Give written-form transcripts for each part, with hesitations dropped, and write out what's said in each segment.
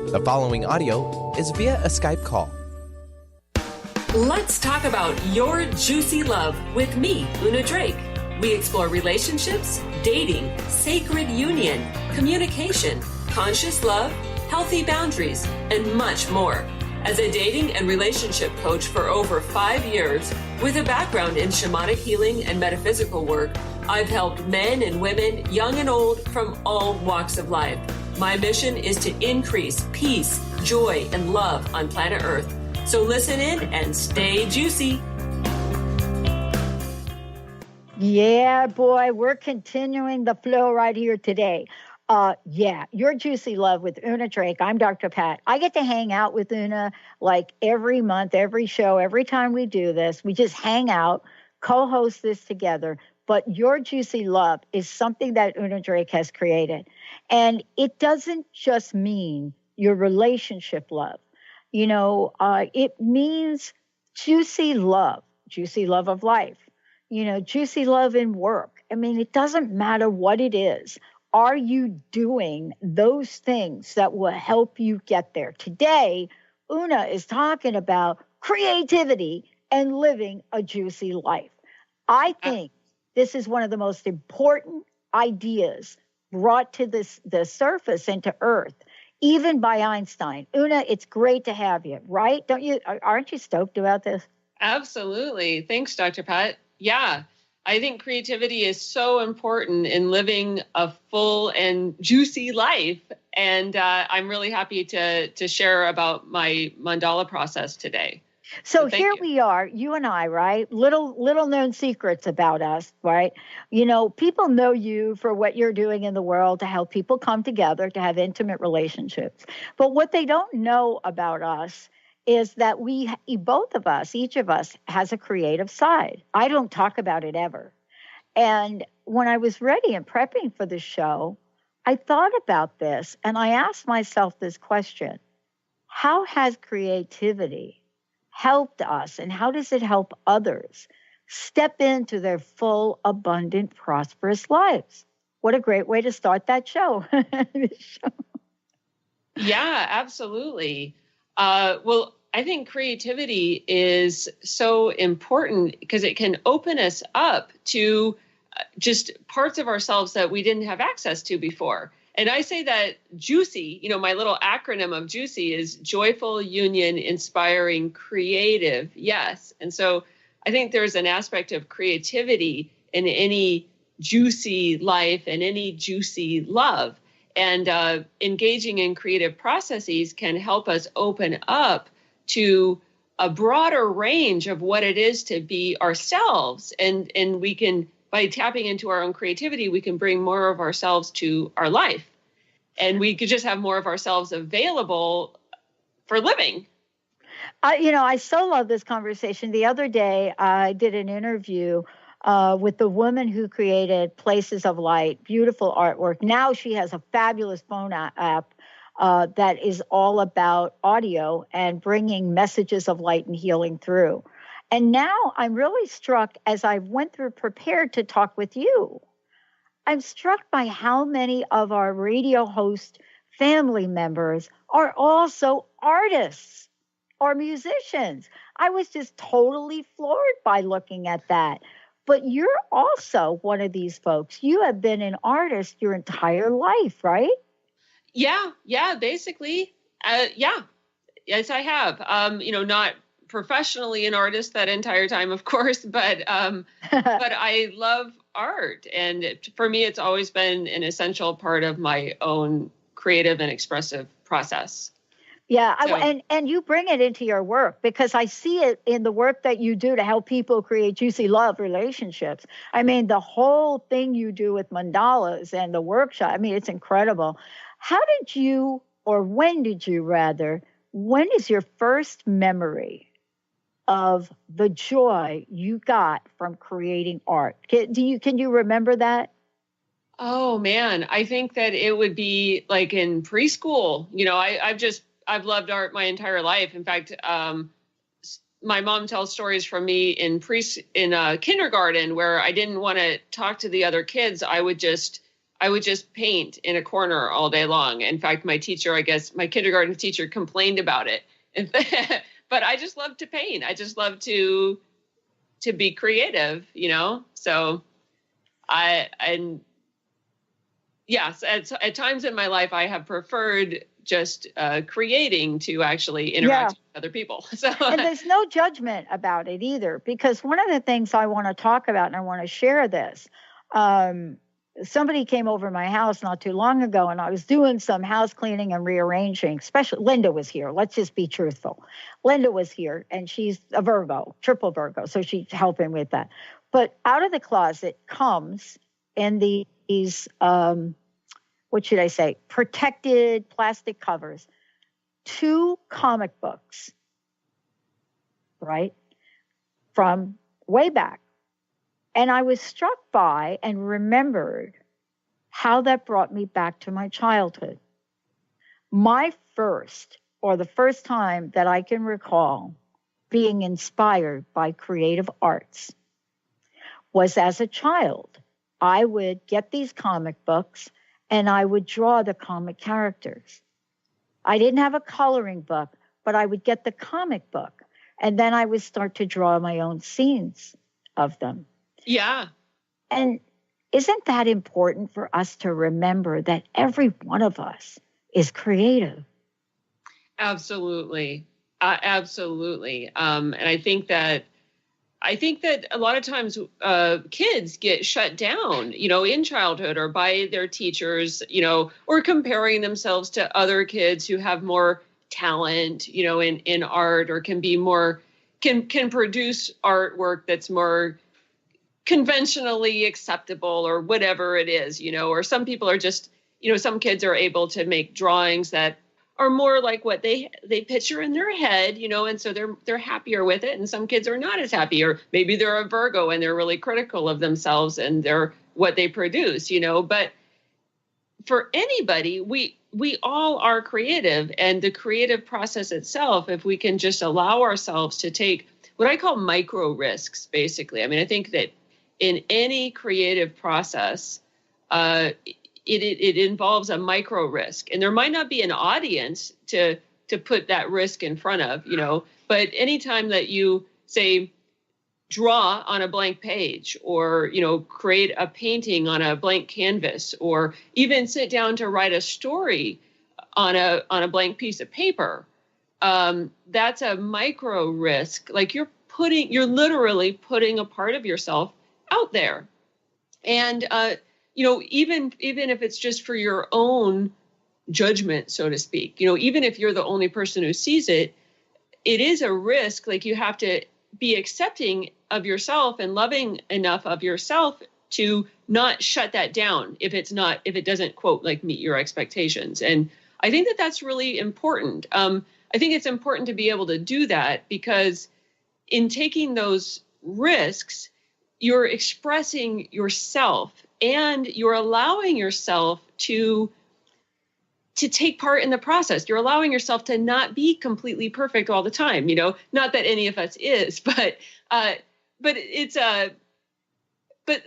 The following audio is via a Skype call. Let's talk about your juicy love with me, Una Drake. We explore relationships, dating, sacred union, communication, conscious love, healthy boundaries, and much more. As a dating and relationship coach for over 5 years, with a background in shamanic healing and metaphysical work, I've helped men and women, young and old, from all walks of life. My mission is to increase peace, joy, and love on planet Earth. So listen in and stay juicy. Yeah, boy, we're continuing the flow right here today. Your juicy love with Una Drake. I'm Dr. Pat. I get to hang out with Una like every month, every show, every time we do this. We just hang out, co-host this together. But your juicy love is something that Una Drake has created. And it doesn't just mean your relationship love. It means juicy love of life, juicy love in work. I mean, it doesn't matter what it is. Are you doing those things that will help you get there? Today, Una is talking about creativity and living a juicy life. I think this is one of the most important ideas brought to the surface and to Earth, even by Einstein. Una, it's great to have you, right? Aren't you stoked about this? Absolutely. Thanks, Dr. Pat. Yeah, I think creativity is so important in living a full and juicy life. And I'm really happy to share about my mandala process today. So here we are, you and I, right? Little known secrets about us, right? People know you for what you're doing in the world to help people come together, to have intimate relationships. But what they don't know about us is that each of us has a creative side. I don't talk about it ever. And when I was ready and prepping for the show, I thought about this and I asked myself this question: how has creativity helped us, and how does it help others step into their full, abundant, prosperous lives? What a great way to start that show. Yeah, absolutely. Well, I think creativity is so important because it can open us up to just parts of ourselves that we didn't have access to before. And I say that juicy, my little acronym of juicy is joyful, union, inspiring, creative. Yes. And so I think there's an aspect of creativity in any juicy life and any juicy love. And engaging in creative processes can help us open up to a broader range of what it is to be ourselves. And we can, by tapping into our own creativity, we can bring more of ourselves to our life. And we could just have more of ourselves available for living. I so love this conversation. The other day, I did an interview with the woman who created Places of Light, beautiful artwork. Now she has a fabulous phone app that is all about audio and bringing messages of light and healing through. And now I'm really struck as I went through prepared to talk with you. I'm struck by how many of our radio host family members are also artists or musicians. I was just totally floored by looking at that. But you're also one of these folks. You have been an artist your entire life, right? Yeah, basically. Yes, I have. Not professionally an artist that entire time, of course, but I love art. And for me, it's always been an essential part of my own creative and expressive process. Yeah, and you bring it into your work because I see it in the work that you do to help people create juicy love relationships. I mean, the whole thing you do with mandalas and the workshop, I mean, it's incredible. When is your first memory of the joy you got from creating art? Can you remember that? Oh man, I think that it would be like in preschool. I've loved art my entire life. In fact, my mom tells stories from me in kindergarten where I didn't want to talk to the other kids. I would just I would just paint in a corner all day long. In fact, my teacher, I guess my kindergarten teacher, complained about it. But I just love to paint. I just love to be creative, So yes, at times in my life, I have preferred just creating to actually interact with other people. So, and there's no judgment about it either, because one of the things I want to talk about, and I want to share this, somebody came over my house not too long ago, and I was doing some house cleaning and rearranging. Especially Linda was here. Let's just be truthful. Linda was here, and she's a Virgo, triple Virgo, so she's helping with that. But out of the closet comes in these, what should I say, protected plastic covers, 2 comic books, right, from way back. And I was struck by and remembered how that brought me back to my childhood. My the first time that I can recall being inspired by creative arts was as a child. I would get these comic books and I would draw the comic characters. I didn't have a coloring book, but I would get the comic book, and then I would start to draw my own scenes of them. Yeah. And isn't that important for us to remember that every one of us is creative? Absolutely. Absolutely. And I think that a lot of times kids get shut down, in childhood or by their teachers, or comparing themselves to other kids who have more talent, in art, or can produce artwork that's more conventionally acceptable or whatever it is, or some people are just, some kids are able to make drawings that are more like what they picture in their head, and so they're happier with it. And some kids are not as happy, or maybe they're a Virgo and they're really critical of themselves and what they produce, But for anybody, we all are creative, and the creative process itself, if we can just allow ourselves to take what I call micro risks, basically. I mean, I think that in any creative process, it involves a micro risk, and there might not be an audience to put that risk in front of, but anytime that you say draw on a blank page, or, create a painting on a blank canvas, or even sit down to write a story on a blank piece of paper, that's a micro risk. Like you're literally putting a part of yourself out there. And, even if it's just for your own judgment, so to speak, even if you're the only person who sees it, it is a risk. Like you have to be accepting of yourself and loving enough of yourself to not shut that down if it doesn't, quote, like meet your expectations. And I think that that's really important. I think it's important to be able to do that, because in taking those risks, you're expressing yourself, and you're allowing yourself to take part in the process. You're allowing yourself to not be completely perfect all the time. Not that any of us is, but it's but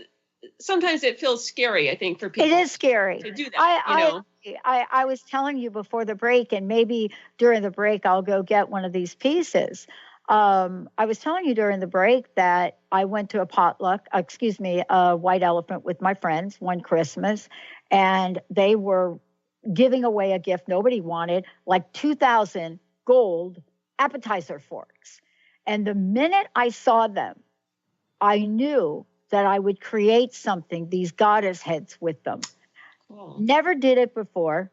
sometimes it feels scary, I think, for people. It is scary to do that. I was telling you before the break, and maybe during the break I'll go get one of these pieces. I was telling you during the break that I went to a white elephant with my friends one Christmas, and they were giving away a gift nobody wanted, like 2,000 gold appetizer forks. And the minute I saw them, I knew that I would create something, these goddess heads with them. Cool. Never did it before.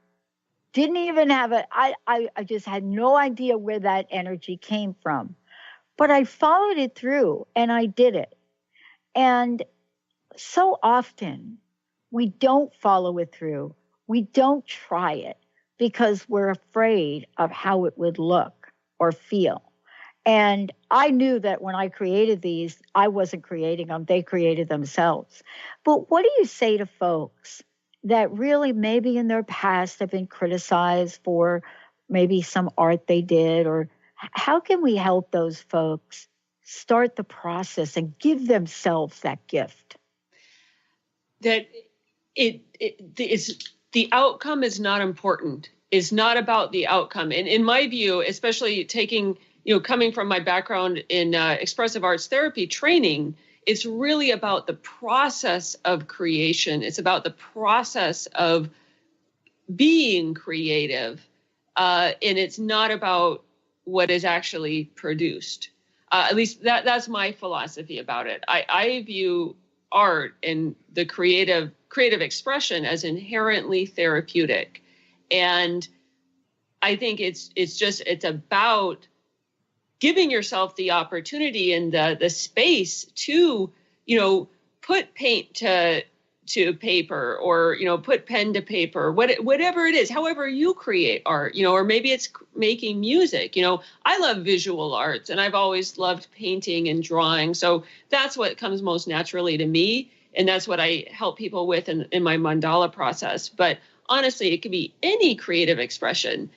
Didn't even have it. I just had no idea where that energy came from. But I followed it through, and I did it. And so often we don't follow it through. We don't try it because we're afraid of how it would look or feel. And I knew that when I created these, I wasn't creating them. They created themselves. But what do you say to folks that really maybe in their past have been criticized for maybe some art they did, or how can we help those folks start the process and give themselves that gift? That the outcome is not important. It's not about the outcome. And in my view, especially coming from my background in expressive arts therapy training, it's really about the process of creation. It's about the process of being creative. And it's not about what is actually produced. At least that's my philosophy about it. I view art and the creative expression as inherently therapeutic. And I think it's about giving yourself the opportunity and the space to, put paint to paper, or, put pen to paper, whatever it is, however you create art, or maybe it's making music. I love visual arts, and I've always loved painting and drawing. So that's what comes most naturally to me. And that's what I help people with in my mandala process. But honestly, it could be any creative expression.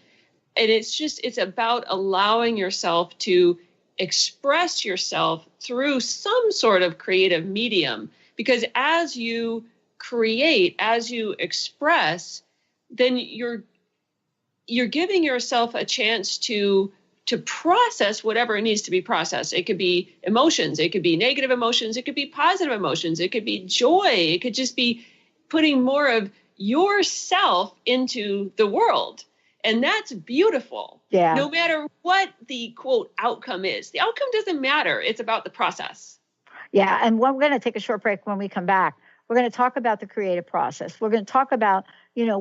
And it's about allowing yourself to express yourself through some sort of creative medium. Because as you create, as you express, then you're giving yourself a chance to process whatever needs to be processed. It could be emotions, it could be negative emotions, it could be positive emotions, it could be joy, it could just be putting more of yourself into the world. And that's beautiful. Yeah. No matter what the quote outcome is. The outcome doesn't matter. It's about the process. Yeah. And we're going to take a short break. When we come back, we're going to talk about the creative process. We're going to talk about,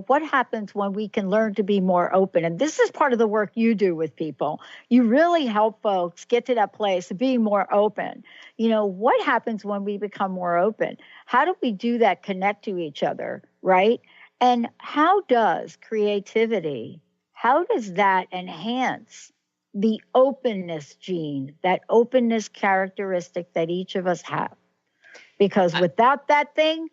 what happens when we can learn to be more open. And this is part of the work you do with people. You really help folks get to that place of being more open. What happens when we become more open? How do we do that, connect to each other, right? And how does creativity, how does that enhance the openness gene, that openness characteristic that each of us have? Because without that thing,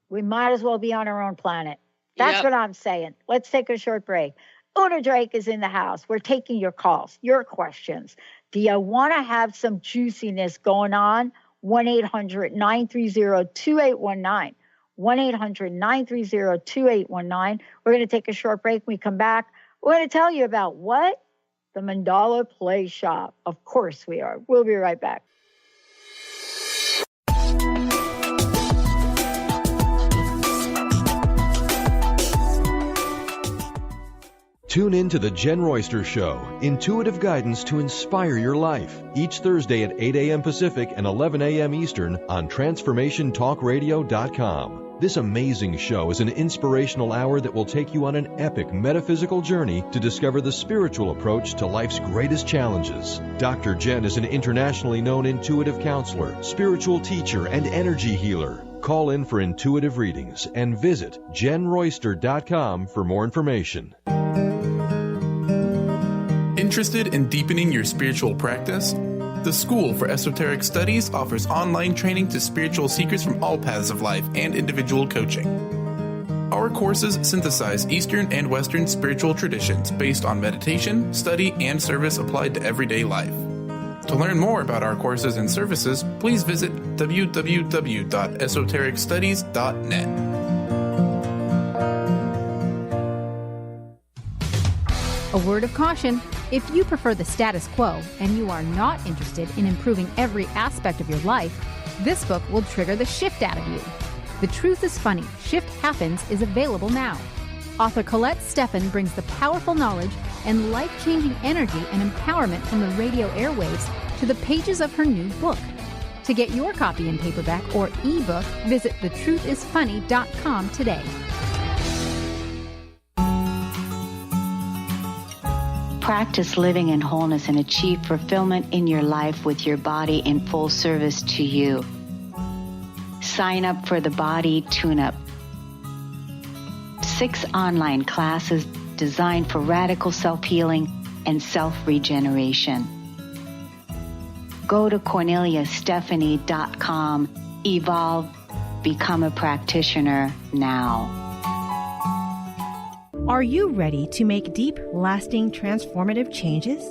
we might as well be on our own planet. That's what I'm saying. Let's take a short break. Una Drake is in the house. We're taking your calls, your questions. Do you want to have some juiciness going on? 1-800-930-2819. 1-800-930-2819. We're going to take a short break. When we come back, we're going to tell you about what? The Mandala Play Shop. Of course we are. We'll be right back. Tune in to The Jen Royster Show, intuitive guidance to inspire your life, each Thursday at 8 a.m. Pacific and 11 a.m. Eastern on TransformationTalkRadio.com. This amazing show is an inspirational hour that will take you on an epic metaphysical journey to discover the spiritual approach to life's greatest challenges. Dr. Jen is an internationally known intuitive counselor, spiritual teacher, and energy healer. Call in for intuitive readings and visit JenRoyster.com for more information. Interested in deepening your spiritual practice? The School for Esoteric Studies offers online training to spiritual seekers from all paths of life and individual coaching. Our courses synthesize Eastern and Western spiritual traditions based on meditation, study, and service applied to everyday life. To learn more about our courses and services, please visit www.esotericstudies.net. A word of caution: if you prefer the status quo and you are not interested in improving every aspect of your life, this book will trigger the shift out of you. The Truth is Funny, Shift Happens is available now. Author Colette Steffen brings the powerful knowledge and life-changing energy and empowerment from the radio airwaves to the pages of her new book. To get your copy in paperback or ebook, visit thetruthisfunny.com today. Practice living in wholeness and achieve fulfillment in your life with your body in full service to you. Sign up for the Body Tune-Up. 6 online classes designed for radical self-healing and self-regeneration. Go to CorneliaStephanie.com. Evolve. Become a practitioner now. Are you ready to make deep, lasting, transformative changes?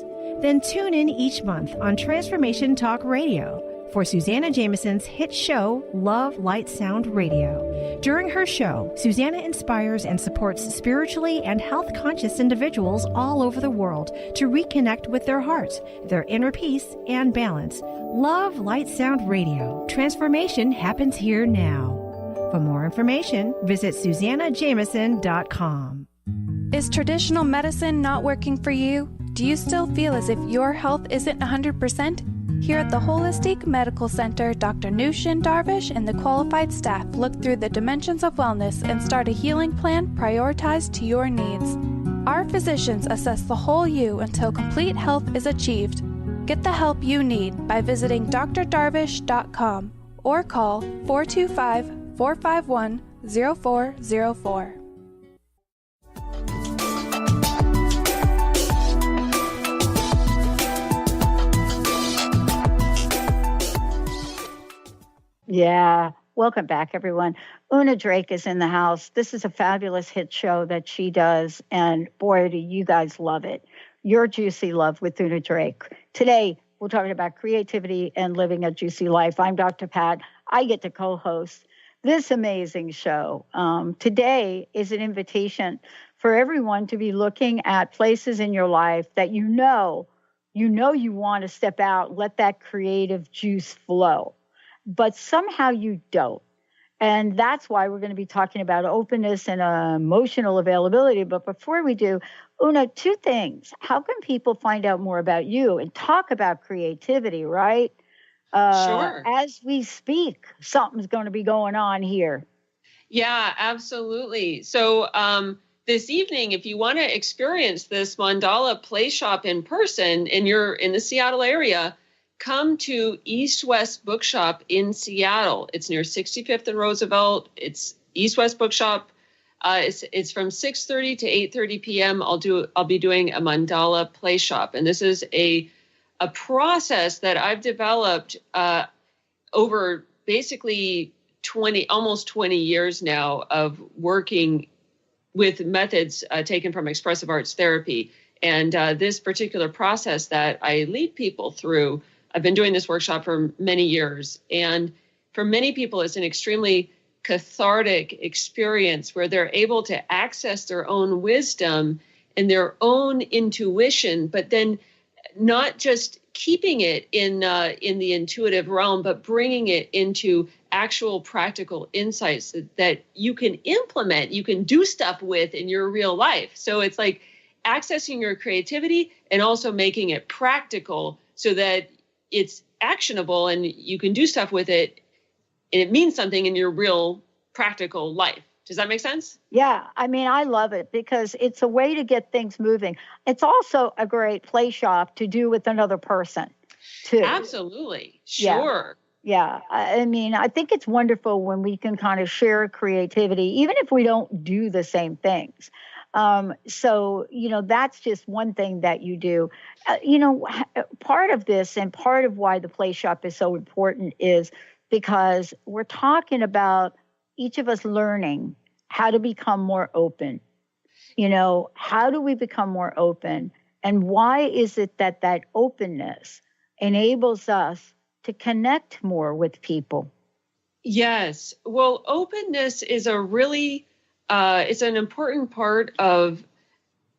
Then tune in each month on Transformation Talk Radio for Susanna Jameson's hit show, Love, Light, Sound Radio. During her show, Susanna inspires and supports spiritually and health-conscious individuals all over the world to reconnect with their hearts, their inner peace, and balance. Love, Light, Sound Radio. Transformation happens here now. For more information, visit SusannaJameson.com. Is traditional medicine not working for you? Do you still feel as if your health isn't 100%? Here at the Holistic Medical Center, Dr. Nushin Darvish and the qualified staff look through the dimensions of wellness and start a healing plan prioritized to your needs. Our physicians assess the whole you until complete health is achieved. Get the help you need by visiting drdarvish.com or call 425-451-0404. Yeah. Welcome back, everyone. Una Drake is in the house. This is a fabulous hit show that she does, and boy, do you guys love it. Your Juicy Love with Una Drake. Today, we're talking about creativity and living a juicy life. I'm Dr. Pat. I get to co-host this amazing show. Today is an invitation for everyone to be looking at places in your life that you know you want to step out, let that creative juice flow. But somehow you don't. And that's why we're going to be talking about openness and emotional availability. But before we do, Una, two things. How can people find out more about you and talk about creativity, right? Sure. As we speak, something's going to be going on here. Yeah, absolutely. So this evening, if you want to experience this mandala play shop in person and you're in the Seattle area, come to East West Bookshop in Seattle. It's near 65th and Roosevelt. It's East West Bookshop. It's from 6:30 to 8:30 p.m. I'll be doing a mandala play shop, and this is a process that I've developed over basically almost 20 years now of working with methods taken from expressive arts therapy. And this particular process that I lead people through, I've been doing this workshop for many years, and for many people, it's an extremely cathartic experience where they're able to access their own wisdom and their own intuition, but then not just keeping it in the intuitive realm, but bringing it into actual practical insights that you can implement, you can do stuff with in your real life. So it's like accessing your creativity and also making it practical so that it's actionable and you can do stuff with it and it means something in your real practical life. Does that make sense? Yeah. I mean, I love it because it's a way to get things moving. It's also a great play shop to do with another person too. Absolutely. Sure. Yeah. I mean, I think it's wonderful when we can kind of share creativity, even if we don't do the same things. So, that's just one thing that you do. Part of this and part of why the play shop is so important is because we're talking about each of us learning how to become more open. How do we become more open? And why is it that openness enables us to connect more with people? Yes. Well, openness is it's an important part of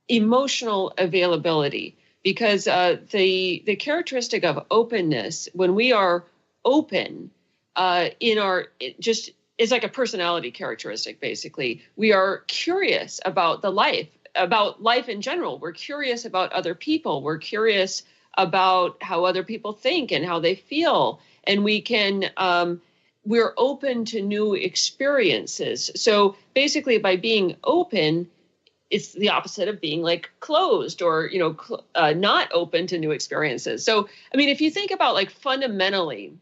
emotional availability because the characteristic of openness, when we are open it's like a personality characteristic, basically. We are curious about life in general. We're curious about other people. We're curious about how other people think and how they feel. And we're open to new experiences. So basically by being open, it's the opposite of being like closed or, not open to new experiences. So, I mean, if you think about like fundamentally,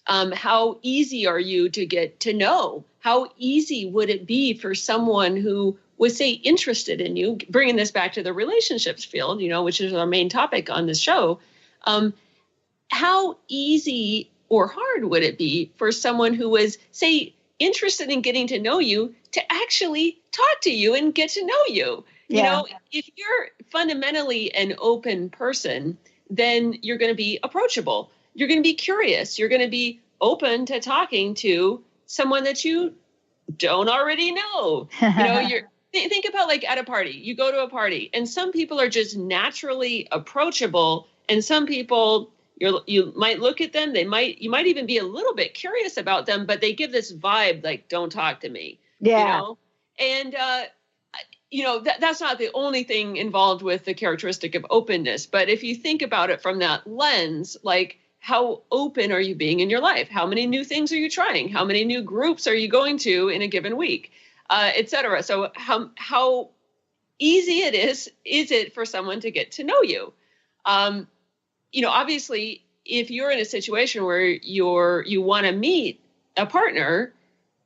how easy are you to get to know? How easy would it be for someone who was, say, interested in you, bringing this back to the relationships field, which is our main topic on this show. How easy or hard would it be for someone who was, say, interested in getting to know you to actually talk to you and get to know you? Yeah. If you're fundamentally an open person, then you're going to be approachable. you're going to be curious. You're going to be open to talking to someone that you don't already know. Think about like at a party, you go to a party and some people are just naturally approachable, and some people you might look at them, you might even be a little bit curious about them, but they give this vibe like, don't talk to me. Yeah. And that's not the only thing involved with the characteristic of openness, but if you think about it from that lens, like, how open are you being in your life? How many new things are you trying? How many new groups are you going to in a given week, et cetera? So how easy is it for someone to get to know you? Obviously, if you're in a situation where you want to meet a partner,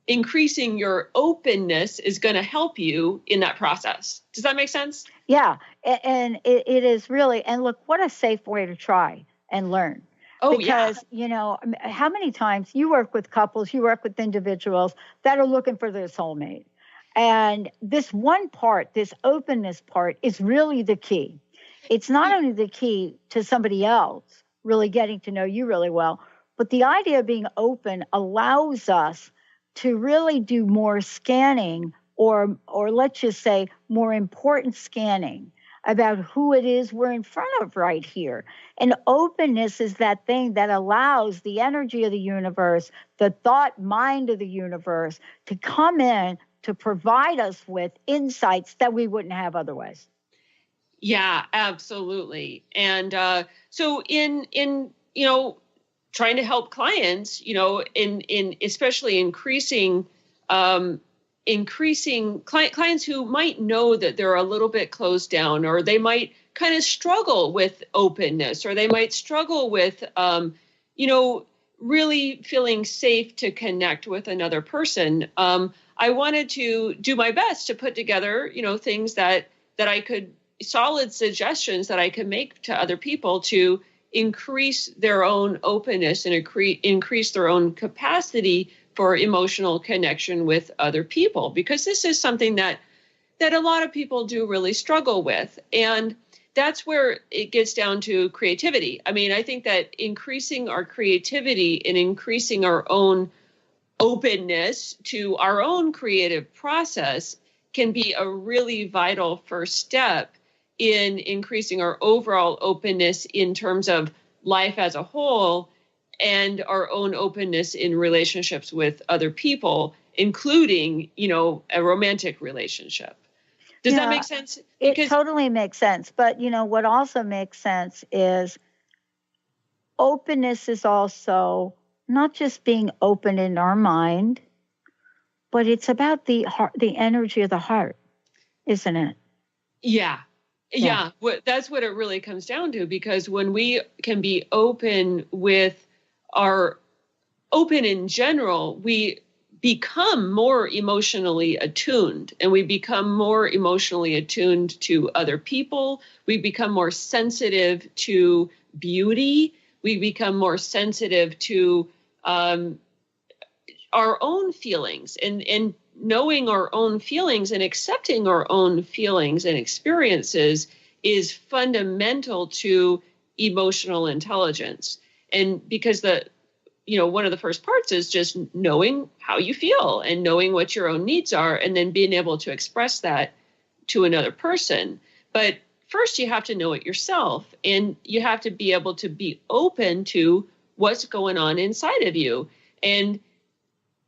increasing your openness is going to help you in that process. Does that make sense? Yeah. And it is really, and look, what a safe way to try and learn. Oh, because, how many times you work with couples, you work with individuals that are looking for their soulmate. And this one part, this openness part, is really the key. It's not only the key to somebody else really getting to know you really well, but the idea of being open allows us to really do more scanning, or let's just say more important scanning about who it is we're in front of right here. And openness is that thing that allows the energy of the universe, the thought mind of the universe, to come in to provide us with insights that we wouldn't have otherwise. Yeah, absolutely. And so in trying to help clients, in especially increasing clients who might know that they're a little bit closed down, or they might kind of struggle with openness, or they might struggle with, really feeling safe to connect with another person. I wanted to do my best to put together, things that I could, solid suggestions that I could make to other people to increase their own openness and increase their own capacity for emotional connection with other people, because this is something that a lot of people do really struggle with. And that's where it gets down to creativity. I mean, I think that increasing our creativity and increasing our own openness to our own creative process can be a really vital first step in increasing our overall openness in terms of life as a whole, and our own openness in relationships with other people, including, a romantic relationship. Does that make sense? It totally makes sense. But, what also makes sense is openness is also not just being open in our mind, but it's about the heart, the energy of the heart, isn't it? Yeah. That's what it really comes down to, because when we can be open in general, we become more emotionally attuned, and we become more emotionally attuned to other people. We become more sensitive to beauty. We become more sensitive to our own feelings, and knowing our own feelings and accepting our own feelings and experiences is fundamental to emotional intelligence. And because one of the first parts is just knowing how you feel and knowing what your own needs are, and then being able to express that to another person. But first you have to know it yourself, and you have to be able to be open to what's going on inside of you, and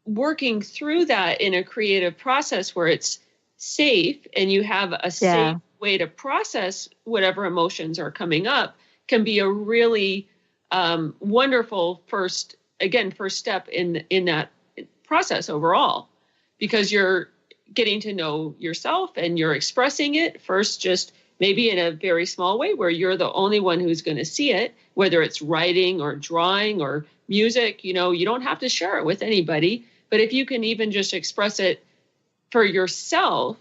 working through that in a creative process where it's safe and you have a safe way to process whatever emotions are coming up can be a really wonderful first step in that process overall, because you're getting to know yourself and you're expressing it first, just maybe in a very small way where you're the only one who's going to see it, whether it's writing or drawing or music. You don't have to share it with anybody. But if you can even just express it for yourself,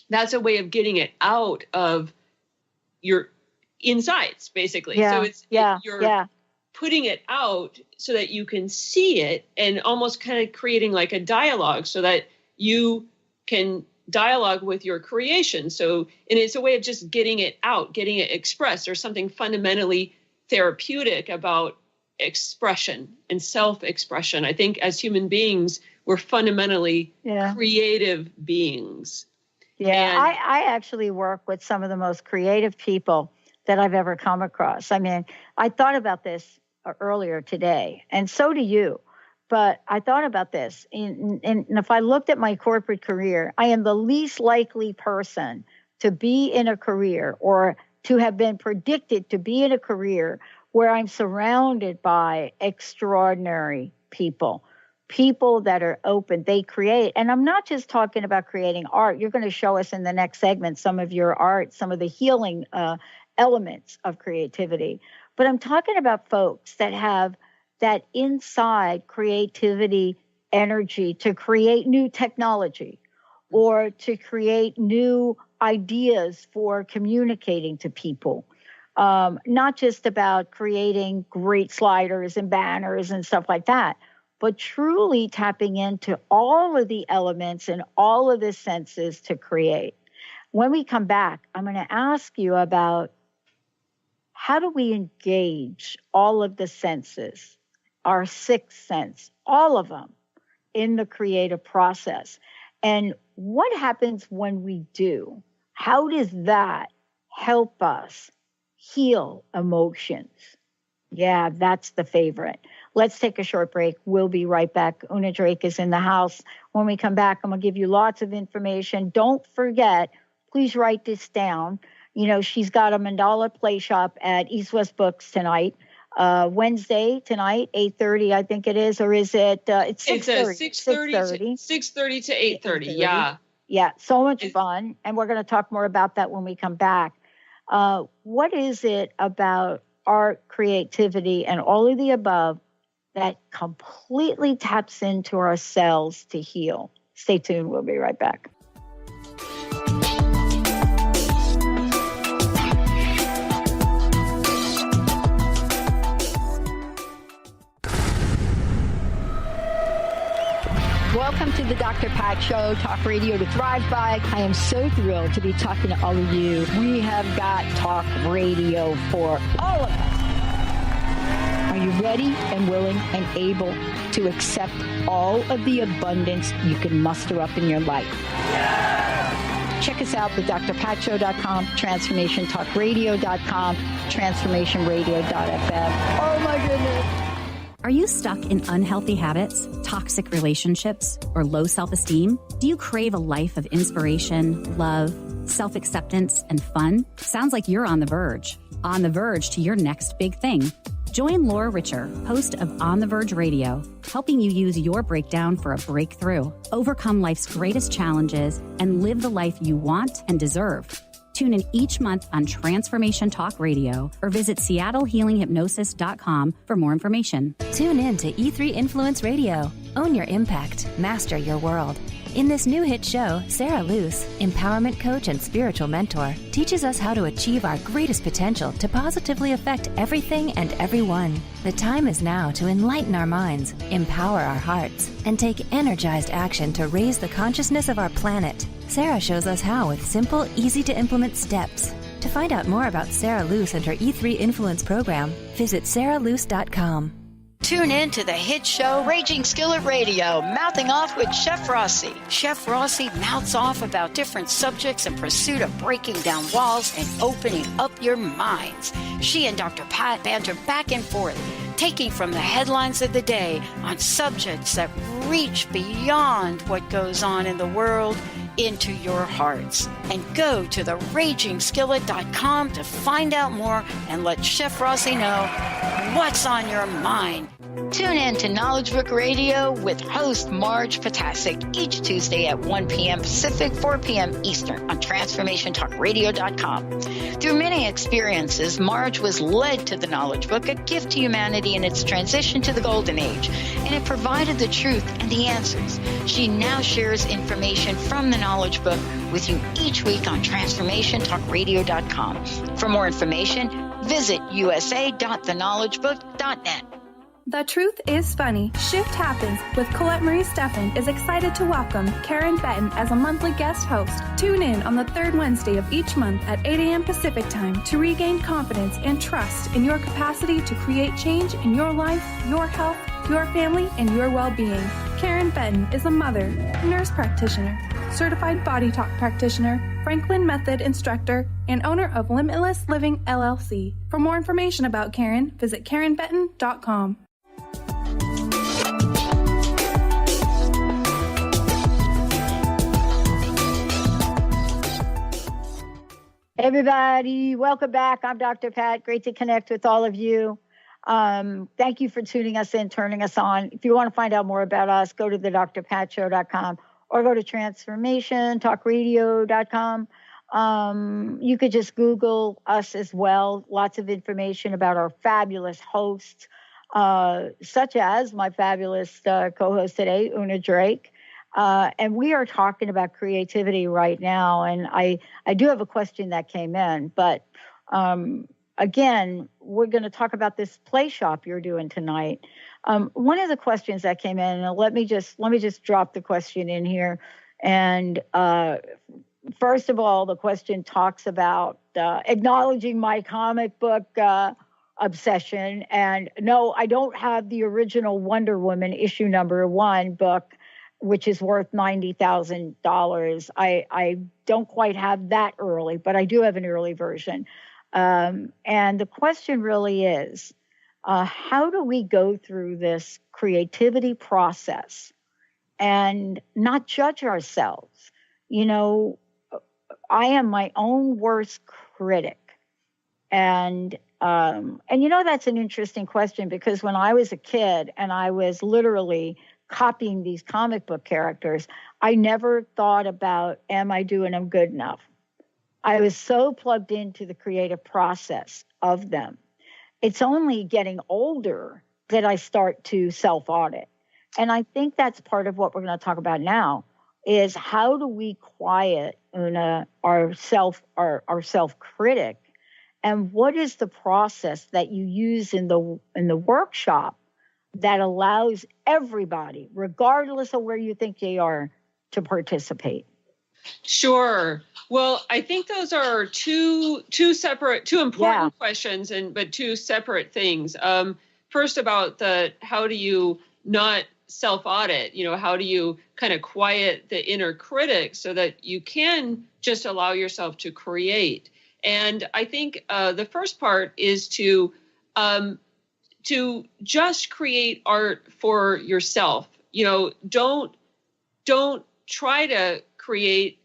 that's a way of getting it out of your insides, basically. So you're putting it out so that you can see it, and almost kind of creating like a dialogue so that you can dialogue with your creation. So, and it's a way of just getting it out, getting it expressed. There's something fundamentally therapeutic about expression and self-expression. I think as human beings, we're fundamentally creative beings. Yeah, I actually work with some of the most creative people that I've ever come across. I mean, I thought about this earlier today, and so do you. But I thought about this, and if I looked at my corporate career, I am the least likely person to be in a career or to have been predicted to be in a career where I'm surrounded by extraordinary people that are open, they create. And I'm not just talking about creating art. You're going to show us in the next segment some of your art, some of the healing elements of creativity. But I'm talking about folks that have that inside creativity energy to create new technology or to create new ideas for communicating to people. Not just about creating great sliders and banners and stuff like that, but truly tapping into all of the elements and all of the senses to create. When we come back, I'm going to ask you about how do we engage all of the senses, our sixth sense, all of them, in the creative process. And what happens when we do? How does that help us heal emotions? Yeah, that's the favorite. Let's take a short break. We'll be right back. Una Drake is in the house. When we come back, I'm going to give you lots of information. Don't forget, please write this down. You know, she's got a mandala play shop at East West Books tonight. Wednesday tonight, 8:30, I think it is, or is it? It's 6:30. 6:30 to 8:30. Yeah. Yeah. So much fun, and we're going to talk more about that when we come back. What is it about art, creativity, and all of the above that completely taps into our cells to heal? Stay tuned. We'll be right back. Welcome to the Dr. Pat Show, Talk Radio to Thrive By. I am so thrilled to be talking to all of you. We have got talk radio for all of us. Are you ready and willing and able to accept all of the abundance you can muster up in your life? Yeah! Check us out at drpatshow.com, transformationtalkradio.com, transformationradio.fm. Oh my goodness. Are you stuck in unhealthy habits, toxic relationships, or low self-esteem? Do you crave a life of inspiration, love, self-acceptance, and fun? Sounds like you're on the verge to your next big thing. Join Laura Richer, host of On the Verge Radio, helping you use your breakdown for a breakthrough, overcome life's greatest challenges, and live the life you want and deserve. Tune in each month on Transformation Talk Radio or visit SeattleHealingHypnosis.com for more information. Tune in to E3 Influence Radio. Own your impact. Master your world. In this new hit show, Sarah Luce, empowerment coach and spiritual mentor, teaches us how to achieve our greatest potential to positively affect everything and everyone. The time is now to enlighten our minds, empower our hearts, and take energized action to raise the consciousness of our planet. Sarah shows us how with simple, easy-to-implement steps. To find out more about Sarah Luce and her E3 Influence program, visit sarahluce.com. Tune in to the hit show Raging Skillet Radio, Mouthing Off with Chef Rossi. Chef Rossi mouths off about different subjects in pursuit of breaking down walls and opening up your minds. She and Dr. Pat banter back and forth, taking from the headlines of the day on subjects that reach beyond what goes on in the world into your hearts. And go to theragingskillet.com to find out more and let Chef Rossi know what's on your mind. Tune in to Knowledge Book Radio with host Marge Potasic each Tuesday at 1 p.m. Pacific, 4 p.m. Eastern on TransformationTalkRadio.com. Through many experiences, Marge was led to the Knowledge Book, a gift to humanity in its transition to the Golden Age, and it provided the truth and the answers. She now shares information from the Knowledge Book with you each week on TransformationTalkRadio.com. For more information, visit usa.theknowledgebook.net. The Truth is Funny, Shift Happens with Colette Marie Steffen is excited to welcome Karen Benton as a monthly guest host. Tune in on the third Wednesday of each month at 8 a.m. Pacific Time to regain confidence and trust in your capacity to create change in your life, your health, your family, and your well-being. Karen Benton is a mother, nurse practitioner, certified body talk practitioner, Franklin Method instructor, and owner of Limitless Living LLC. For more information about Karen, visit KarenBenton.com. Everybody, welcome back. I'm Dr. Pat. Great to connect with all of you. Thank you for tuning us in, turning us on. If you want to find out more about us, go to thedrpatshow.com or go to transformationtalkradio.com. You could just Google us as well. Lots of information about our fabulous hosts, such as my fabulous co-host today, Una Drake. And we are talking about creativity right now. And I do have a question that came in, but again, we're going to talk about this play shop you're doing tonight. One of the questions that came in, and let me just drop the question in here. And first of all, the question talks about acknowledging my comic book obsession. And no, I don't have the original Wonder Woman issue #1 book, which is worth $90,000. I don't quite have that early, but I do have an early version. And the question really is, how do we go through this creativity process and not judge ourselves? You know, I am my own worst critic. And you know, that's an interesting question, because when I was a kid and I was literally copying these comic book characters, I never thought about, am I doing them good enough? I was so plugged into the creative process of them. It's only getting older that I start to self-audit. And I think that's part of what we're going to talk about now, is how do we quiet our self-critic, and what is the process that you use in the workshop that allows everybody, regardless of where you think they are, to participate? Sure. Well, I think those are two important questions, but two separate things. First, about how do you not self-audit? You know, how do you kind of quiet the inner critic so that you can just allow yourself to create? And I think the first part is to just create art for yourself. You know, don't try to create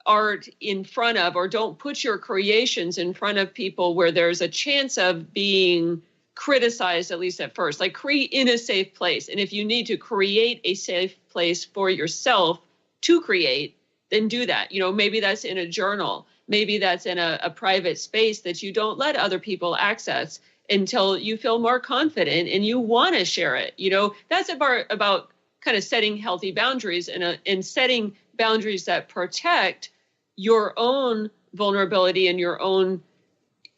art in front of, or don't put your creations in front of people where there's a chance of being criticized, at least at first. Like, create in a safe place. And if you need to create a safe place for yourself to create, then do that. You know, maybe that's in a journal. Maybe that's in a private space that you don't let other people access until you feel more confident and you want to share it. You know, that's about kind of setting healthy boundaries and setting boundaries that protect your own vulnerability and your own,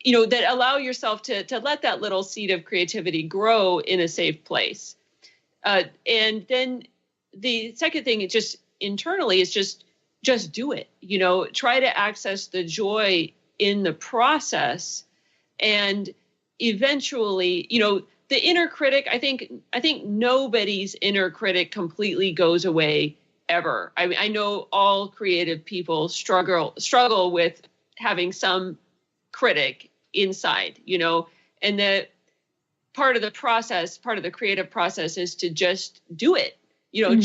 you know, that allow yourself to let that little seed of creativity grow in a safe place. And then the second thing, just internally, is just do it. You know, try to access the joy in the process, and eventually, you know, the inner critic, I think nobody's inner critic completely goes away ever. I mean, I know all creative people struggle with having some critic inside, you know, and the part of the creative process is to just do it, you know,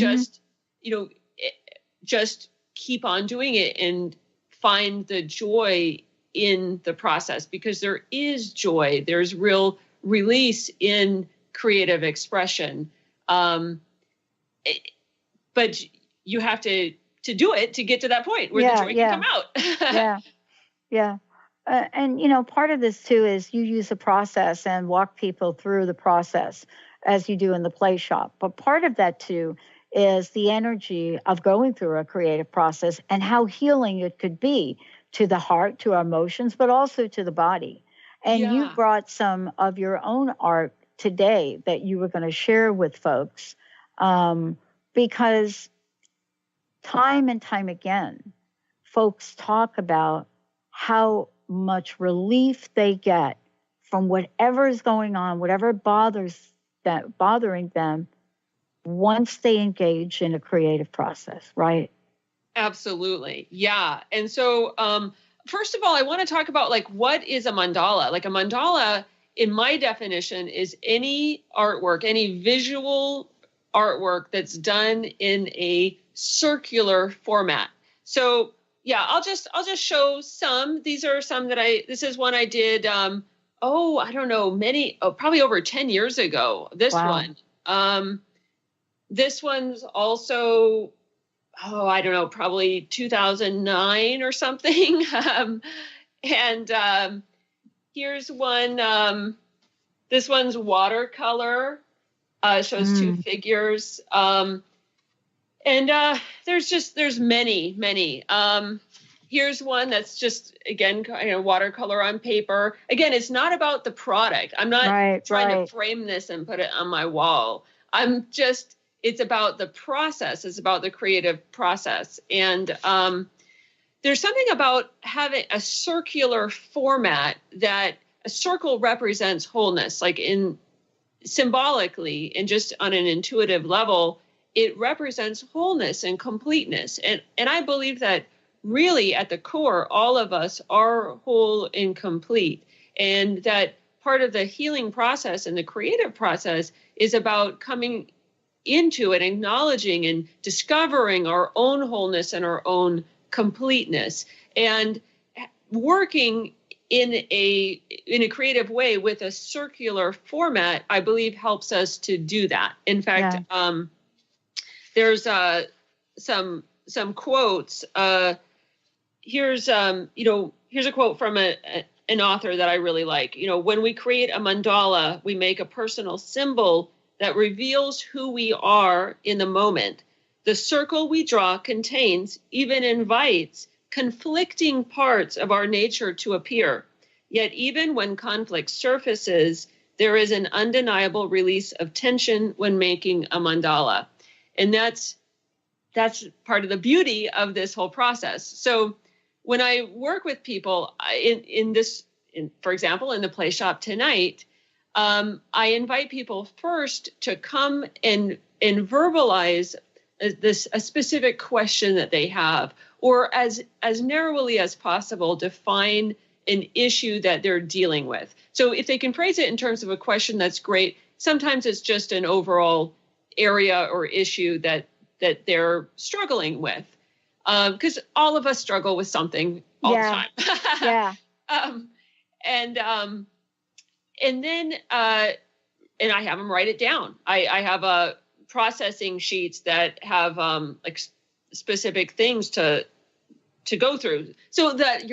just keep on doing it and find the joy in the process, because there is joy. There's real release in creative expression. But you have to do it to get to that point where the joy can come out. Yeah. And, you know, part of this too is you use a process and walk people through the process as you do in the play shop. But part of that too is the energy of going through a creative process and how healing it could be to the heart, to our emotions, but also to the body. And you brought some of your own art today that you were going to share with folks, because time and time again, folks talk about how much relief they get from whatever is going on, whatever bothering them, once they engage in a creative process, right? Absolutely. Yeah. And so, first of all, I want to talk about like, what is a mandala? Like a mandala, in my definition, is any artwork, any visual artwork that's done in a circular format. So yeah, I'll just show some. These are some that this is one I did, I don't know, probably over 10 years ago, this one. This one's also, I don't know, probably 2009 or something. Here's one, this one's watercolor, shows two figures. There's many. Here's one that's just, again, watercolor on paper. Again, it's not about the product. I'm not trying to frame this and put it on my wall. It's about the process. It's about the creative process. And there's something about having a circular format that a circle represents wholeness, like symbolically and just on an intuitive level, it represents wholeness and completeness. And I believe that really at the core, all of us are whole and complete. And that part of the healing process and the creative process is about coming into and acknowledging and discovering our own wholeness and our own completeness, and working in a creative way with a circular format, I believe helps us to do that. In fact, there's some quotes. Here's a quote from an author that I really like. When we create a mandala, we make a personal symbol that reveals who we are in the moment. The circle we draw contains, even invites, conflicting parts of our nature to appear. Yet even when conflict surfaces, there is an undeniable release of tension when making a mandala. And that's part of the beauty of this whole process. So when I work with people for example, in the Play Shop tonight, I invite people first to come and verbalize a specific question that they have, or as narrowly as possible, define an issue that they're dealing with. So if they can phrase it in terms of a question, that's great. Sometimes it's just an overall area or issue that they're struggling with, because all of us struggle with something all the time. And then I have them write it down. I have processing sheets that have like specific things to go through, so that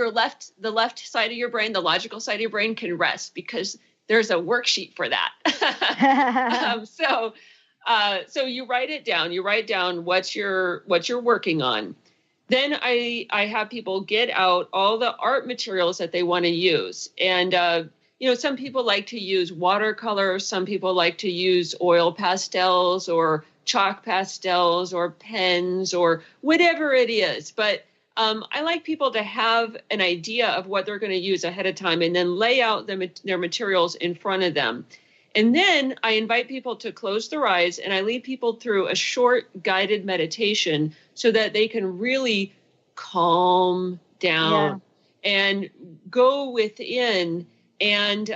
the left side of your brain, the logical side of your brain, can rest, because there's a worksheet for that. So you write it down. You write down what you're working on. Then I have people get out all the art materials that they want to use. And, some people like to use watercolor. Some people like to use oil pastels or chalk pastels or pens or whatever it is. But I like people to have an idea of what they're going to use ahead of time and then lay out their materials in front of them. And then I invite people to close their eyes, and I lead people through a short guided meditation so that they can really calm down and go within and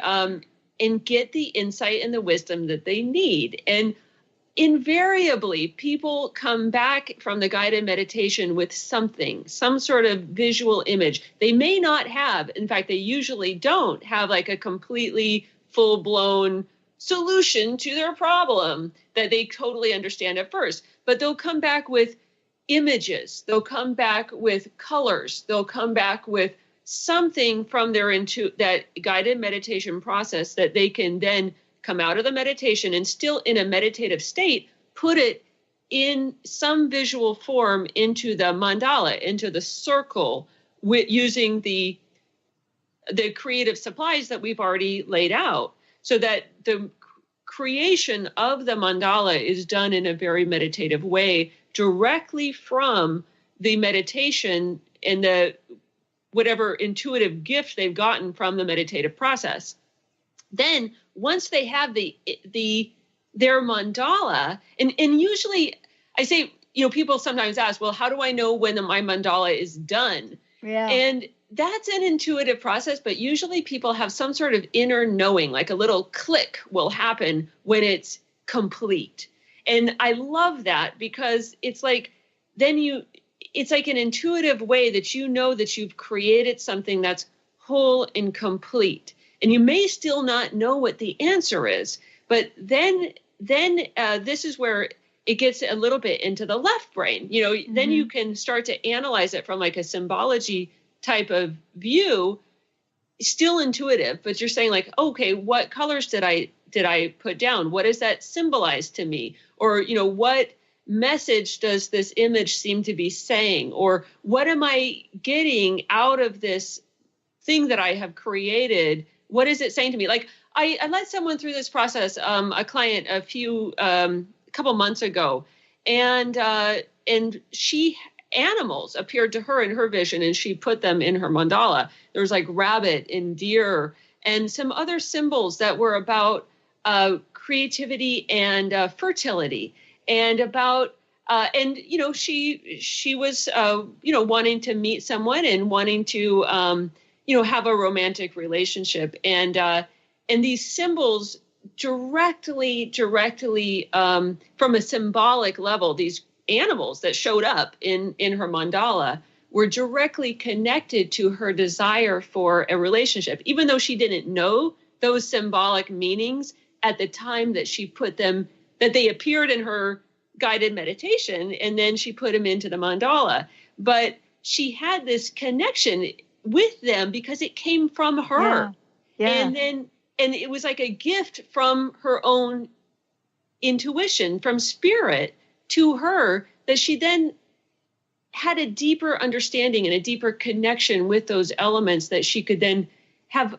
get the insight and the wisdom that they need. And invariably, people come back from the guided meditation with some sort of visual image. They may not have, in fact, they usually don't have like a completely full-blown solution to their problem that they totally understand at first, but they'll come back with images. They'll come back with colors. They'll come back with something from that guided meditation process that they can then come out of the meditation and, still in a meditative state, put it in some visual form into the mandala, into the circle, using the creative supplies that we've already laid out, so that the creation of the mandala is done in a very meditative way, directly from the meditation and the whatever intuitive gift they've gotten from the meditative process. Then once they have their mandala, and usually I say, people sometimes ask, well, how do I know when my mandala is done? Yeah. And that's an intuitive process, but usually people have some sort of inner knowing, like a little click will happen when it's complete. And I love that because it's like, it's like an intuitive way that you know that you've created something that's whole and complete. And you may still not know what the answer is, but then this is where it gets a little bit into the left brain. Then you can start to analyze it from like a symbology type of view, still intuitive, but you're saying like, okay, what colors did I put down? What does that symbolize to me? Or, what message does this image seem to be saying? Or what am I getting out of this thing that I have created? What is it saying to me? Like I led someone through this process, a client a couple months ago, and animals appeared to her in her vision, and she put them in her mandala. There was like rabbit and deer and some other symbols that were about creativity and fertility, and about she was wanting to meet someone and wanting to have a romantic relationship, and these symbols directly from a symbolic level, these animals that showed up in her mandala were directly connected to her desire for a relationship, even though she didn't know those symbolic meanings at the time that she put them, that they appeared in her guided meditation, and then she put them into the mandala. But she had this connection with them because it came from her. Yeah. And it was like a gift from her own intuition, from spirit to her, that she then had a deeper understanding and a deeper connection with those elements, that she could then have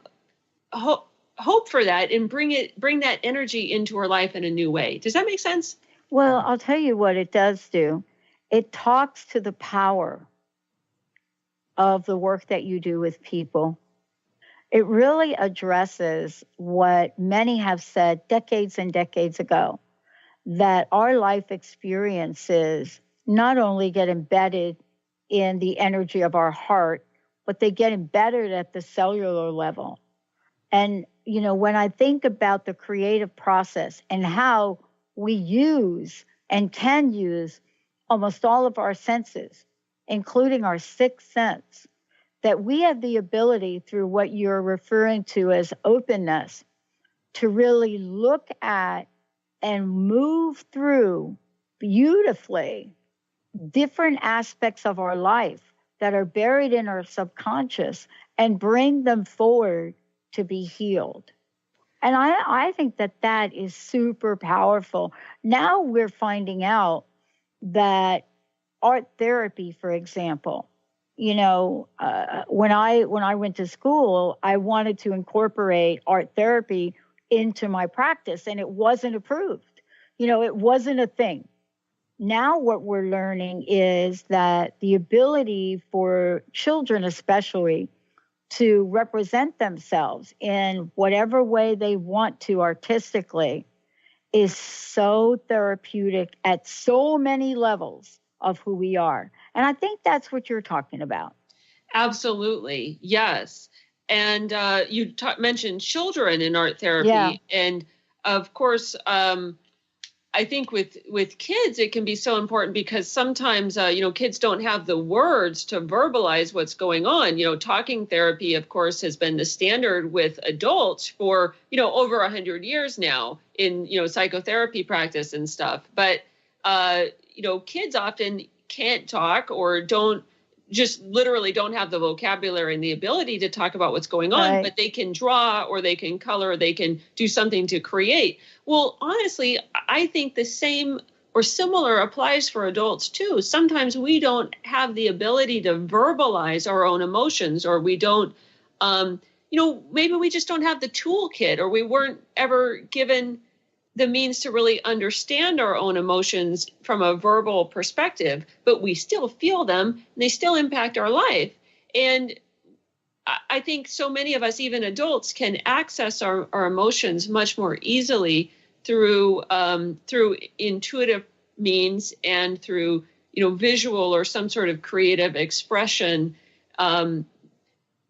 hope for that and bring that energy into her life in a new way. Does that make sense? Well, I'll tell you what it does do. It talks to the power of the work that you do with people. It really addresses what many have said decades and decades ago, that our life experiences not only get embedded in the energy of our heart, but they get embedded at the cellular level. And, when I think about the creative process and how we use and can use almost all of our senses, including our sixth sense, that we have the ability, through what you're referring to as openness, to really look at and move through beautifully different aspects of our life that are buried in our subconscious and bring them forward to be healed. And I think that is super powerful. Now we're finding out that art therapy, for example, when I went to school, I wanted to incorporate art therapy into my practice, and it wasn't approved. It wasn't a thing. Now what we're learning is that the ability for children especially to represent themselves in whatever way they want to artistically is so therapeutic at so many levels of who we are. And I think that's what you're talking about. Absolutely. Yes. And you mentioned children in art therapy. Yeah. And of course, I think with kids, it can be so important because sometimes, kids don't have the words to verbalize what's going on. Talking therapy, of course, has been the standard with adults for, over 100 years now in, psychotherapy practice and stuff. But, kids often can't talk or literally don't have the vocabulary and the ability to talk about what's going on, right. But they can draw or they can color, or they can do something to create. Well, honestly, I think the same or similar applies for adults too. Sometimes we don't have the ability to verbalize our own emotions, or we don't, maybe we just don't have the toolkit, or we weren't ever given the means to really understand our own emotions from a verbal perspective, but we still feel them and they still impact our life. And I think so many of us, even adults, can access our emotions much more easily through intuitive means and through, visual or some sort of creative expression. And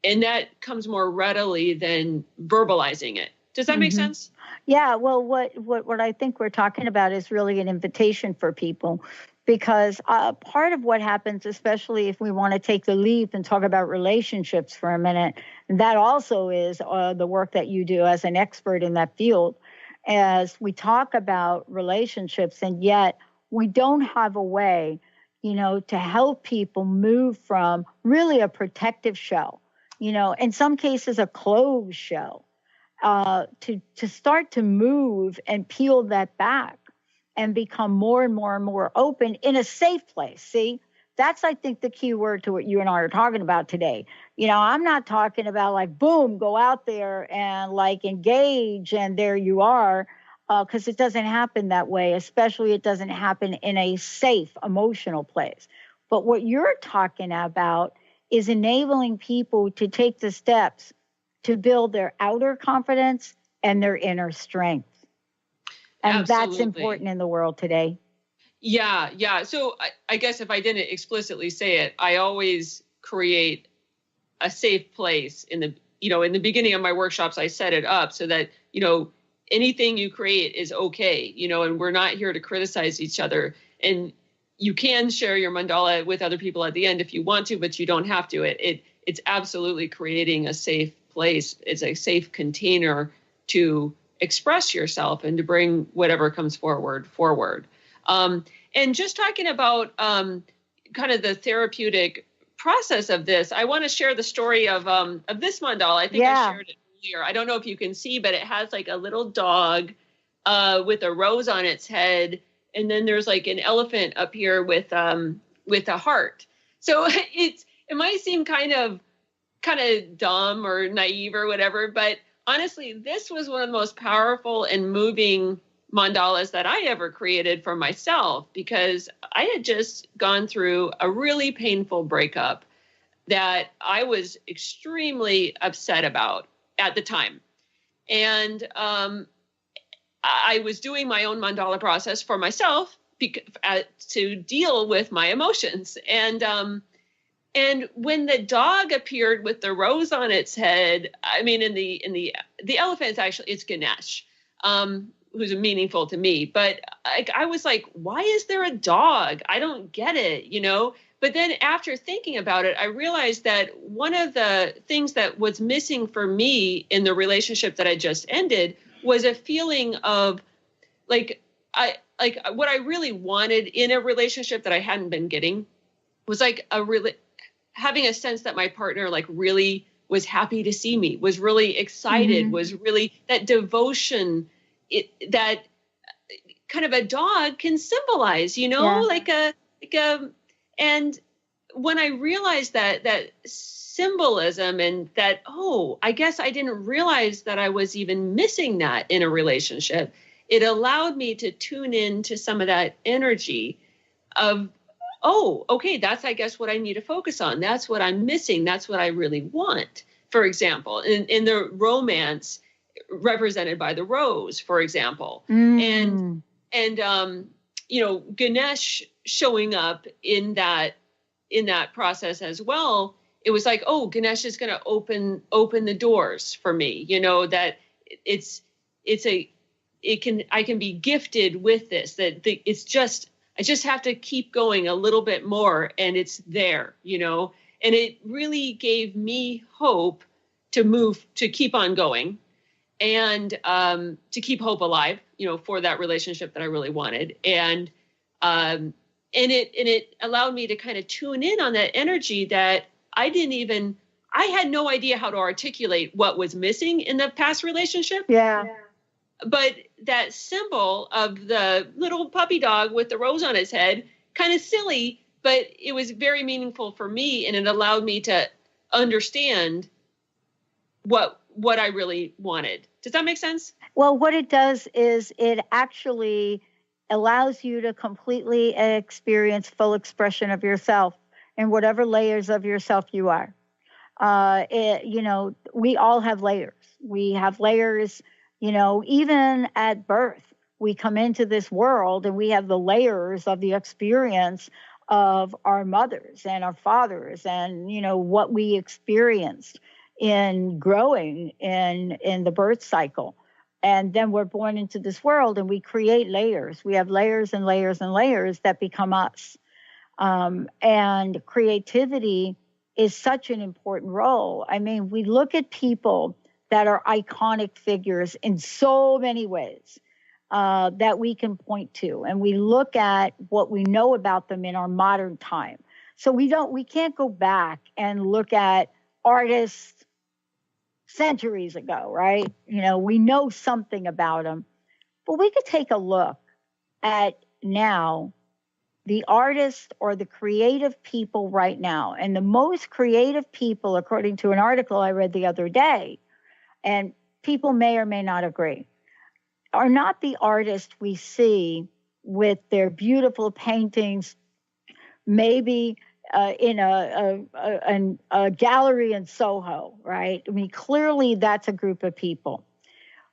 that comes more readily than verbalizing it. Does that make sense? Yeah. Well, what I think we're talking about is really an invitation for people, because part of what happens, especially if we want to take the leap and talk about relationships for a minute, that also is the work that you do as an expert in that field. As we talk about relationships, and yet we don't have a way, to help people move from really a protective shell, in some cases a closed shell, to start to move and peel that back and become more and more and more open in a safe place. See, that's, I think, the key word to what you and I are talking about today. I'm not talking about like, boom, go out there and like engage and there you are, because it doesn't happen that way, especially it doesn't happen in a safe emotional place. But what you're talking about is enabling people to take the steps to build their outer confidence and their inner strength. And Absolutely. That's important in the world today. Yeah. So I guess if I didn't explicitly say it, I always create a safe place in the beginning of my workshops. I set it up so that, anything you create is okay, and we're not here to criticize each other. And you can share your mandala with other people at the end if you want to, but you don't have to. It's absolutely creating a safe place. It's a safe container to express yourself and to bring whatever comes forward. And just talking about kind of the therapeutic process of this, I want to share the story of this mandala. I think I shared it earlier. I don't know if you can see, but it has like a little dog with a rose on its head, and then there's like an elephant up here with a heart. So it might seem kind of dumb or naive or whatever, but honestly, this was one of the most powerful and moving mandalas that I ever created for myself, because I had just gone through a really painful breakup that I was extremely upset about at the time. And I was doing my own mandala process for myself to deal with my emotions. And when the dog appeared with the rose on its head, I mean, in the elephant, it's Ganesh, who's meaningful to me. But I was like, why is there a dog? I don't get it, But then after thinking about it, I realized that one of the things that was missing for me in the relationship that I just ended was a feeling of what I really wanted in a relationship that I hadn't been getting was like having a sense that my partner really was happy to see me, was really excited, was really that devotion, that kind of a dog can symbolize, and when I realized that symbolism and that, I guess I didn't realize that I was even missing that in a relationship, it allowed me to tune in to some of that energy of, okay, that's, I guess, what I need to focus on. That's what I'm missing. That's what I really want. For example, in the romance represented by the rose, for example, and Ganesh showing up in that process as well. It was like, Ganesh is going to open the doors for me. That I can be gifted with this. I just have to keep going a little bit more, and it's there. And it really gave me hope to keep on going, and to keep hope alive, for that relationship that I really wanted. And it allowed me to kind of tune in on that energy that I had no idea how to articulate what was missing in the past relationship. Yeah. But that symbol of the little puppy dog with the rose on his head, kind of silly, but it was very meaningful for me. And it allowed me to understand what what I really wanted. Does that make sense? Well, what it does is it actually allows you to completely experience full expression of yourself in whatever layers of yourself you are. We all have layers. We have layers, even at birth. We come into this world and we have the layers of the experience of our mothers and our fathers and, what we experienced in growing in the birth cycle. And then we're born into this world and we create layers. We have layers and layers and layers that become us. And creativity is such an important role. I mean, we look at people that are iconic figures in so many ways that we can point to. And we look at what we know about them in our modern time. So we can't go back and look at artists centuries ago, right? We know something about them, but we could take a look at now the artists or the creative people right now. And the most creative people, according to an article I read the other day, and people may or may not agree, are not the artists we see with their beautiful paintings, maybe in a gallery in Soho, right? I mean, clearly that's a group of people.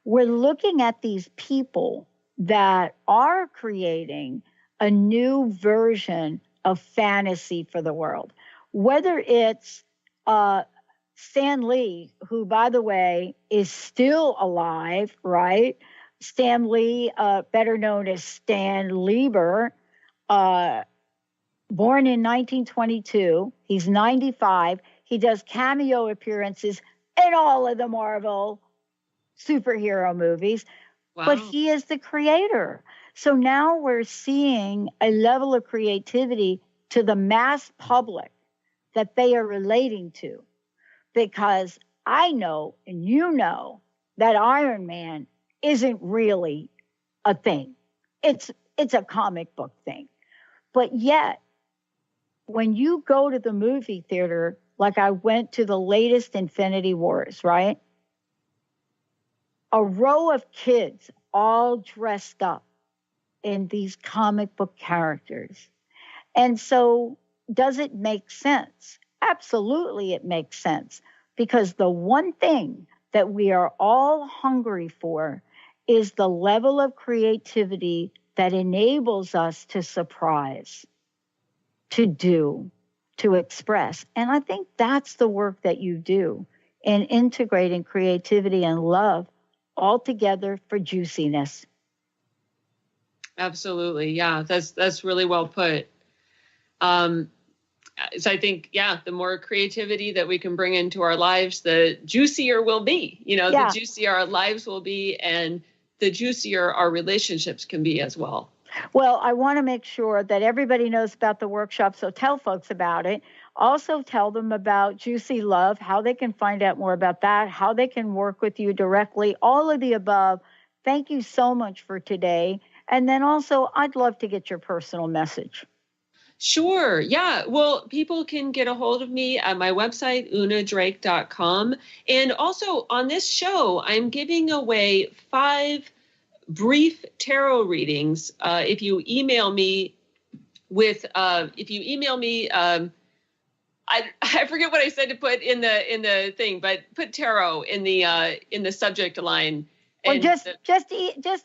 We're looking at these people that are creating a new version of fantasy for the world. Whether it's Stan Lee, who, by the way, is still alive, right? Stan Lee, better known as Stan Lieber, born in 1922. He's 95. He does cameo appearances in all of the Marvel superhero movies. Wow. But he is the creator. So now we're seeing a level of creativity to the mass public that they are relating to. Because I know, and you know, that Iron Man isn't really a thing. It's a comic book thing. But yet, when you go to the movie theater, like I went to the latest Infinity Wars, right? A row of kids all dressed up in these comic book characters. And so does it make sense? Absolutely, it makes sense. Because the one thing that we are all hungry for is the level of creativity that enables us to surprise, to do, to express. And I think that's the work that you do in integrating creativity and love all together for juiciness. Absolutely. Yeah, that's really well put. So I think, the more creativity that we can bring into our lives, the juicier we'll be, the juicier our lives will be, and the juicier our relationships can be as well. Well, I want to make sure that everybody knows about the workshop, so tell folks about it. Also tell them about Juicy Love, how they can find out more about that, how they can work with you directly, all of the above. Thank you so much for today. And then also, I'd love to get your personal message. Sure. Yeah. Well, people can get a hold of me at my website, unadrake.com. And also on this show, I'm giving away 5 brief tarot readings. If you email me I forget what I said to put in the thing, but put tarot in the subject line. Or just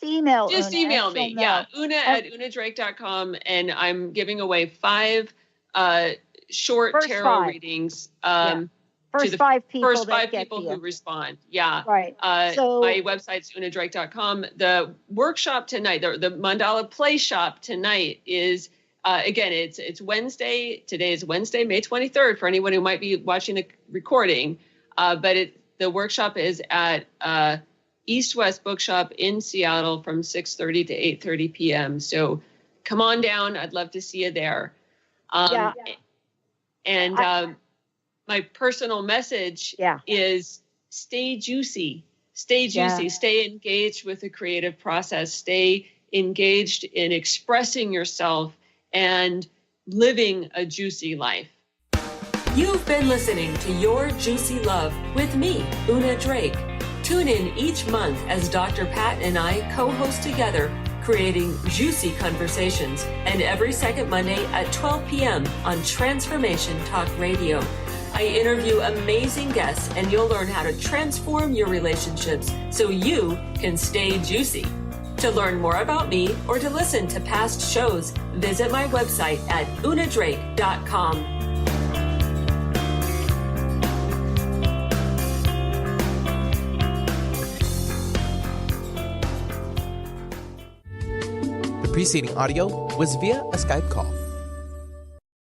email. Just Una, email me. Yeah. Una at unadrake.com. And I'm giving away 5 short tarot readings. First 5 people who respond. Yeah. Right. So my website's unadrake.com. The workshop tonight, the Mandala Play Shop tonight is, again, it's Wednesday. Today is Wednesday, May 23rd, for anyone who might be watching the recording. But the workshop is at East West Bookshop in Seattle from 6:30 to 8:30 p.m. So come on down. I'd love to see you there. My personal message is stay juicy, stay engaged with the creative process, stay engaged in expressing yourself and living a juicy life. You've been listening to Your Juicy Love with me, Una Drake. Tune in each month as Dr. Pat and I co-host together, creating juicy conversations, and every second Monday at 12 p.m. on Transformation Talk Radio. I interview amazing guests, and you'll learn how to transform your relationships so you can stay juicy. To learn more about me or to listen to past shows, visit my website at unadrake.com. The preceding audio was via a Skype call.